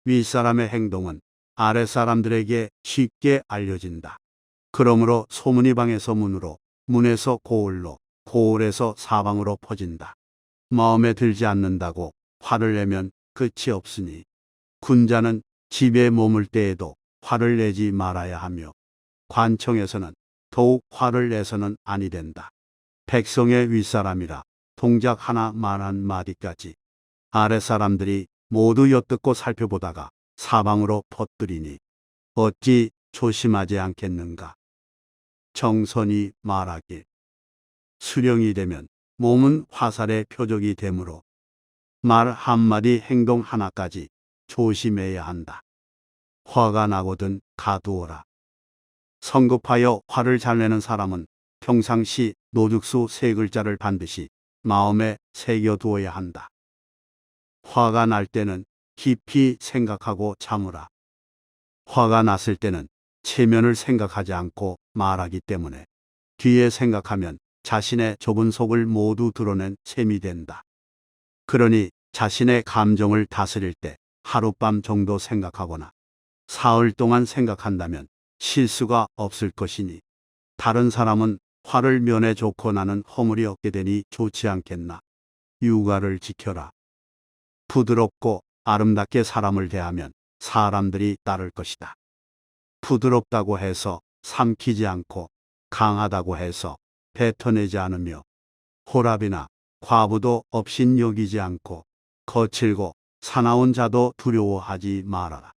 윗사람의 행동은 아랫사람들에게 쉽게 알려진다. 그러므로 소문이 방에서 문으로, 문에서 고을로, 고을에서 사방으로 퍼진다. 마음에 들지 않는다고 화를 내면 끝이 없으니 군자는 집에 머물 때에도 화를 내지 말아야 하며 관청에서는 더욱 화를 내서는 아니 된다. 백성의 윗사람이라 동작 하나 말 한마디까지 아랫사람들이 모두 엿듣고 살펴보다가 사방으로 퍼뜨리니 어찌 조심하지 않겠는가. 정선이 말하길 수령이 되면 몸은 화살의 표적이 되므로 말 한마디 행동 하나까지 조심해야 한다. 화가 나거든 가두어라. 성급하여 화를 잘 내는 사람은 평상시 노죽수 세 글자를 반드시 마음에 새겨두어야 한다. 화가 날 때는 깊이 생각하고 참으라. 화가 났을 때는 체면을 생각하지 않고 말하기 때문에 뒤에 생각하면 자신의 좁은 속을 모두 드러낸 셈이 된다. 그러니 자신의 감정을 다스릴 때 하룻밤 정도 생각하거나 사흘 동안 생각한다면 실수가 없을 것이니 다른 사람은 화를 면해 좋고 나는 허물이 없게 되니 좋지 않겠나. 유가를 지켜라. 부드럽고 아름답게 사람을 대하면 사람들이 따를 것이다. 부드럽다고 해서 삼키지 않고 강하다고 해서 뱉어내지 않으며 호랍이나 과부도 업신 여기지 않고 거칠고 사나운 자도 두려워하지 말아라.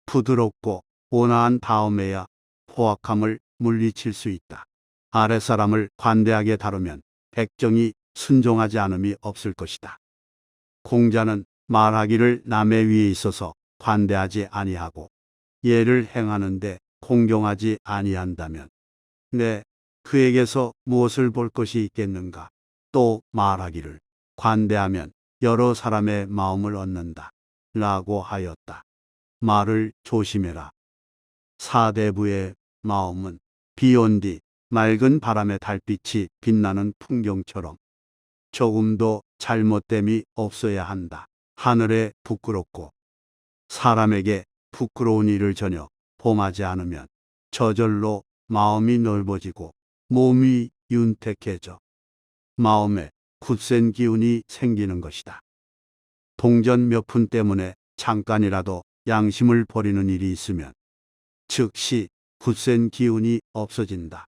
부드럽고 온화한 다음에야 포악함을 물리칠 수 있다. 아랫사람을 관대하게 다루면 백정이 순종하지 않음이 없을 것이다. 공자는 말하기를 남의 위에 있어서 관대하지 아니하고 예를 행하는데 공경하지 아니한다면 그에게서 무엇을 볼 것이 있겠는가. 또 말하기를 관대하면 여러 사람의 마음을 얻는다 라고 하였다. 말을 조심해라. 사대부의 마음은 비 온 뒤 맑은 바람의 달빛이 빛나는 풍경처럼 조금도 잘못됨이 없어야 한다. 하늘에 부끄럽고 사람에게 부끄러운 일을 전혀 범하지 않으면 저절로 마음이 넓어지고 몸이 윤택해져 마음에 굳센 기운이 생기는 것이다. 동전 몇 푼 때문에 잠깐이라도 양심을 버리는 일이 있으면 즉시 굳센 기운이 없어진다.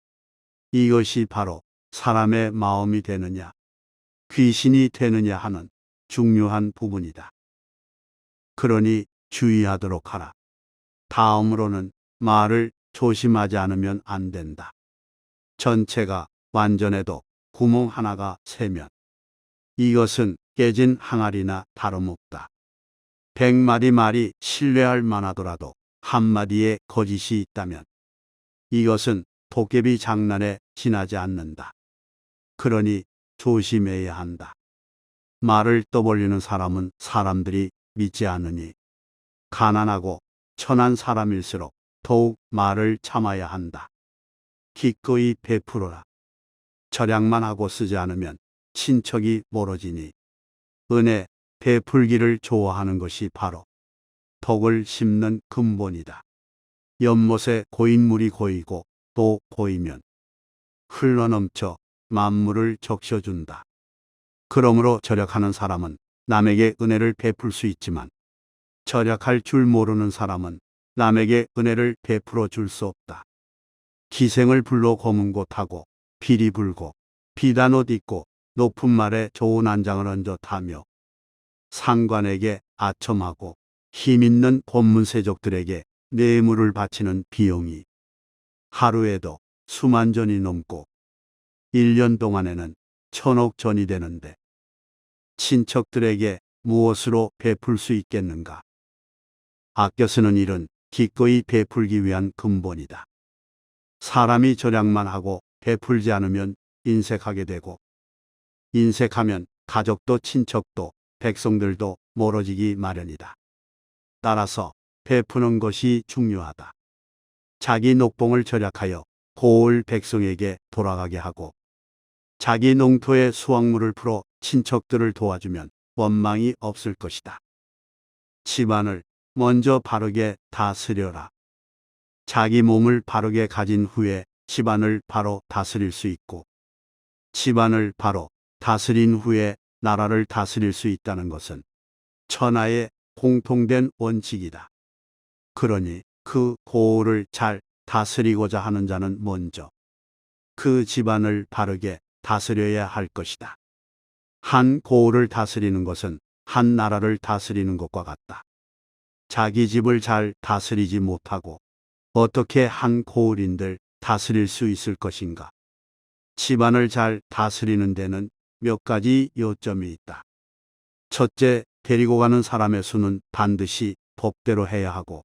이것이 바로 사람의 마음이 되느냐 귀신이 되느냐 하는 중요한 부분이다. 그러니 주의하도록 하라. 다음으로는 말을 조심하지 않으면 안 된다. 전체가 완전해도 구멍 하나가 새면 이것은 깨진 항아리나 다름없다. 100마리 말이 신뢰할 만하더라도 한마디에 거짓이 있다면 이것은 도깨비 장난에 지나지 않는다. 그러니 조심해야 한다. 말을 떠벌리는 사람은 사람들이 믿지 않으니 가난하고 천한 사람일수록 더욱 말을 참아야 한다. 기꺼이 베풀어라. 절약만 하고 쓰지 않으면 친척이 멀어지니 은혜 베풀기를 좋아하는 것이 바로 덕을 심는 근본이다. 연못에 고인물이 고이고 또 고이면 흘러넘쳐 만물을 적셔준다. 그러므로 절약하는 사람은 남에게 은혜를 베풀 수 있지만 절약할 줄 모르는 사람은 남에게 은혜를 베풀어 줄 수 없다. 기생을 불러 검은 곳 하고 비리 불고 비단 옷 입고 높은 말에 좋은 안장을 얹어 타며 상관에게 아첨하고 힘있는 권문세족들에게 뇌물을 바치는 비용이 하루에도 수만 전이 넘고 1년 동안에는 1000억 전이 되는데 친척들에게 무엇으로 베풀 수 있겠는가. 아껴 쓰는 일은 기꺼이 베풀기 위한 근본이다. 사람이 절약만 하고 베풀지 않으면 인색하게 되고 인색하면 가족도 친척도 백성들도 멀어지기 마련이다. 따라서 베푸는 것이 중요하다. 자기 녹봉을 절약하여 고을 백성에게 돌아가게 하고 자기 농토의 수확물을 풀어 친척들을 도와주면 원망이 없을 것이다. 집안을 먼저 바르게 다스려라. 자기 몸을 바르게 가진 후에 집안을 바로 다스릴 수 있고, 집안을 바로 다스린 후에 나라를 다스릴 수 있다는 것은 천하의 공통된 원칙이다. 그러니 그 고을을 잘 다스리고자 하는 자는 먼저 그 집안을 바르게 다스려야 할 것이다. 한 고을을 다스리는 것은 한 나라를 다스리는 것과 같다. 자기 집을 잘 다스리지 못하고 어떻게 한 고을인들 다스릴 수 있을 것인가? 집안을 잘 다스리는 데는 몇 가지 요점이 있다. 첫째, 데리고 가는 사람의 수는 반드시 법대로 해야 하고,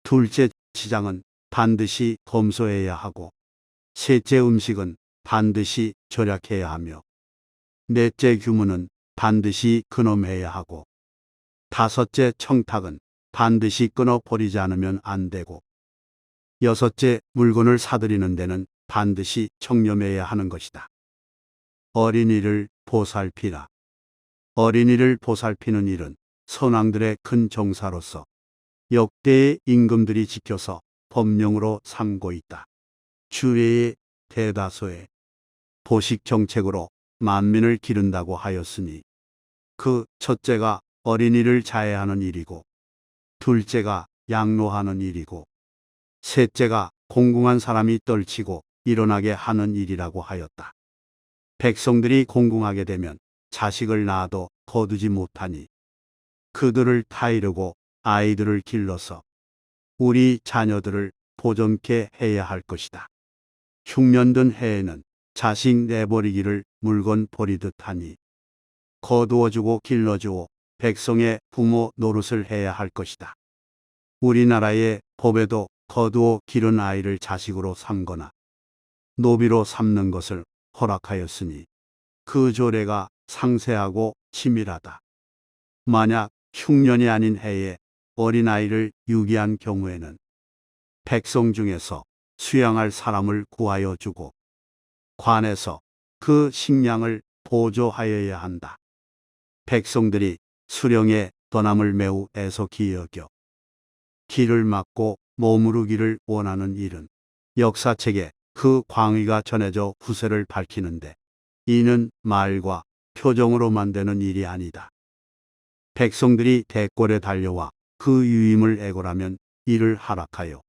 둘째, 치장은 반드시 검소해야 하고, 셋째, 음식은 반드시 절약해야 하며, 넷째, 규문은 반드시 근엄해야 하고, 다섯째, 청탁은 반드시 끊어버리지 않으면 안 되고, 여섯째, 물건을 사들이는 데는 반드시 청렴해야 하는 것이다. 어린이를 보살피라. 어린이를 보살피는 일은 선왕들의 큰 정사로서 역대의 임금들이 지켜서 법령으로 삼고 있다. 주외의 대다수의 보식 정책으로 만민을 기른다고 하였으니 그 첫째가 어린이를 자해하는 일이고, 둘째가 양로하는 일이고, 셋째가 공궁한 사람이 떨치고 일어나게 하는 일이라고 하였다. 백성들이 공궁하게 되면 자식을 낳아도 거두지 못하니 그들을 타이르고 아이들을 길러서 우리 자녀들을 보존케 해야 할 것이다. 흉년든 해에는 자식 내버리기를 물건 버리듯 하니 거두어주고 길러주고 백성의 부모 노릇을 해야 할 것이다. 우리나라의 법에도 거두어 기른 아이를 자식으로 삼거나 노비로 삼는 것을 허락하였으니 그 조례가 상세하고 치밀하다. 만약 흉년이 아닌 해에 어린아이를 유기한 경우에는 백성 중에서 수양할 사람을 구하여 주고 관에서 그 식량을 보조하여야 한다. 백성들이 수령의 떠남을 매우 애석히 여겨 길을 막고 머무르기를 원하는 일은 역사책에 그 광의가 전해져 후세를 밝히는데 이는 말과 표정으로만 되는 일이 아니다. 백성들이 대궐에 달려와 그 유임을 애걸하면 이를 하락하여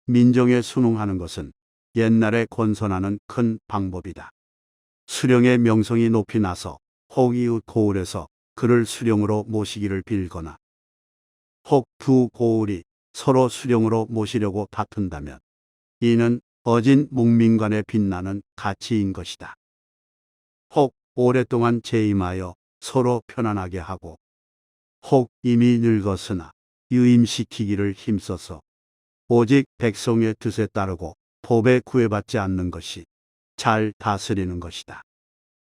민정에 순응하는 것은 옛날에 건선하는 큰 방법이다. 수령의 명성이 높이 나서 혹 이웃 고을에서 그를 수령으로 모시기를 빌거나 혹 두 고을이 서로 수령으로 모시려고 다툰다면 이는 어진 묵민간에 빛나는 가치인 것이다. 혹 오랫동안 재임하여 서로 편안하게 하고 혹 이미 늙었으나 유임시키기를 힘써서 오직 백성의 뜻에 따르고 법에 구애받지 않는 것이 잘 다스리는 것이다.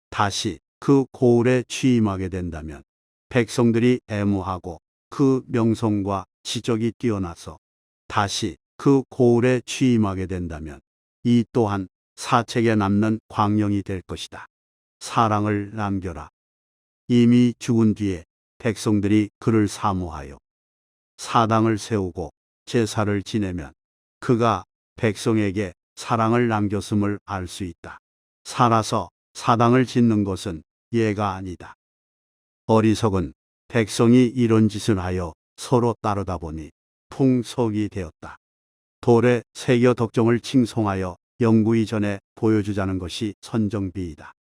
다시 그 고을에 취임하게 된다면 백성들이 애무하고 그 명성과 지적이 뛰어나서 다시 그 고을에 취임하게 된다면 이 또한 사책에 남는 광령이 될 것이다. 사랑을 남겨라. 이미 죽은 뒤에 백성들이 그를 사모하여 사당을 세우고 제사를 지내면 그가 백성에게 사랑을 남겼음을 알 수 있다. 살아서 사당을 짓는 것은 예가 아니다. 어리석은 백성이 이런 짓을 하여 서로 따르다 보니 풍속이 되었다. 돌에 새겨 덕정을 칭송하여 영구히 전에 보여주자는 것이 선정비이다.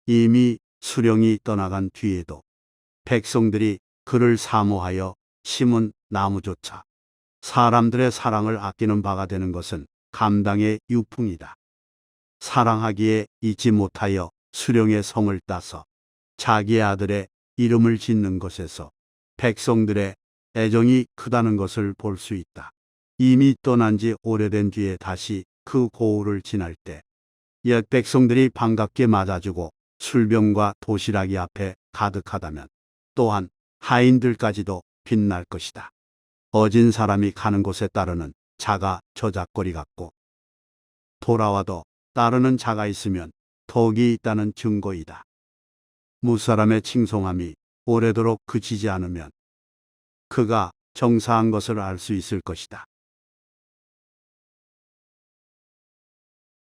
이미 수령이 떠나간 뒤에도 백성들이 그를 사모하여 심은 나무조차 사람들의 사랑을 아끼는 바가 되는 것은 감당의 유풍이다. 사랑하기에 잊지 못하여 수령의 성을 따서 자기 아들의 이름을 짓는 것에서 백성들의 애정이 크다는 것을 볼 수 있다. 이미 떠난 지 오래된 뒤에 다시 그 고을을 지날 때 옛 백성들이 반갑게 맞아주고 술병과 도시락이 앞에 가득하다면 또한 하인들까지도 빛날 것이다. 어진 사람이 가는 곳에 따르는 자가 저작거리 같고 돌아와도 따르는 자가 있으면 덕이 있다는 증거이다. 무사람의 칭송함이 오래도록 그치지 않으면 그가 정사한 것을 알 수 있을 것이다.